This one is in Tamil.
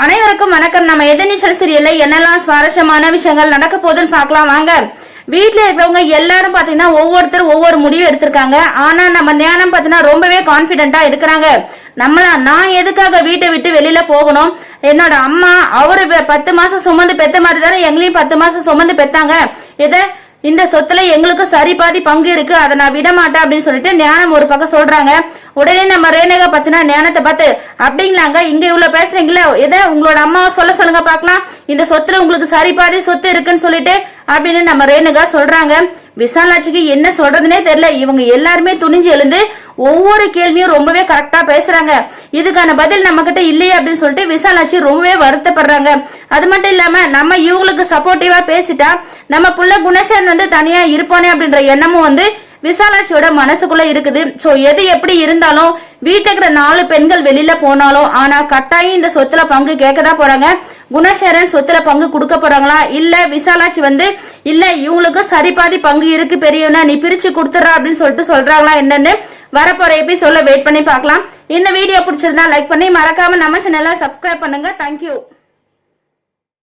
அனைவருக்கும் வணக்கம். நம்ம எதிர்நீச்சல் சீரியல்ல என்னெல்லாம் சுவாரஸ்யமான விஷயங்கள் நடக்க போகுதுன்னு பார்க்கலாம் வாங்க. வீட்டுல இருக்கிறவங்க எல்லாரும் பாத்தீங்கன்னா ஒவ்வொருத்தர் ஒவ்வொரு முடிவு எடுத்திருக்காங்க. ஆனா நம்ம ஞானம் பாத்தீங்கன்னா ரொம்பவே கான்பிடென்டா இருக்கிறாங்க. நான் எதுக்காக வீட்டை விட்டு வெளியில போகணும்? என்னோட அம்மா அவரு 10 மாசம் சுமந்து பெத்த மாதிரி தானே எங்களையும் 10 மாசம் சுமந்து பெத்தாங்க. இந்த சொத்துல எங்களுக்கு சரி பாதி பங்கு இருக்கு, அதை நான் விட மாட்டேன் அப்படின்னு சொல்லிட்டு ஞானம் ஒரு பக்கம் சொல்றாங்க. உடனே நம்ம ரேணுகா பத்தினா ஞானத்தை பார்த்து அப்படிங்களாங்க, இங்க இவ்வளவு பேசுறீங்களா, உங்களோட அம்மாவை சொல்லுங்க பாக்கலாம், இந்த சொத்துல உங்களுக்கு சரி பாதி சொத்து இருக்குன்னு சொல்லிட்டு அப்படின்னு நம்ம ரேணுகா சொல்றாங்க. விசாலாட்சிக்கு என்ன சொல்றதுனே தெரியல. இவங்க எல்லாருமே துணிஞ்சு எழுந்து ஒவ்வொரு கேள்வியும் ரொம்பவே கரெக்டா பேசுறாங்க. இதுக்கான பதில் நம்ம கிட்ட இல்லையே அப்படின்னு சொல்லிட்டு விசாலாட்சி ரொம்பவே வருத்தப்படுறாங்க. அது மட்டும் இல்லாம நம்ம இவங்களுக்கு சப்போர்ட்டிவா பேசிட்டா நம்ம புள்ள குணசேகரன் தனியா இருப்பானே அப்படின்ற எண்ணமும் விசாலாட்சியோட மனசுக்குள்ள இருக்குது. சோ எது எப்படி இருந்தாலும் வீட்டுக்கு 4 பெண்கள் வெளியில போனாலும் ஆனா கட்டாயம் இந்த சொத்துல பங்கு கேட்கதான் போறாங்க. குணசேகரன் சொத்துல பங்கு கொடுக்க போறாங்களா, இல்ல விசாலாட்சி இல்ல இவங்களுக்கும் சரிபாதி பங்கு இருக்கு பெரியவனா, நீ பிரிச்சு கொடுத்துறா அப்படின்னு சொல்லிட்டு சொல்றாங்களா என்னன்னு வரப்போற எபிசோட்ல வெயிட் பண்ணி பார்க்கலாம். இந்த வீடியோ பிடிச்சிருந்தா லைக் பண்ணி மறக்காம நம்ம சேனலை சப்ஸ்கிரைப் பண்ணுங்க. தேங்க்யூ.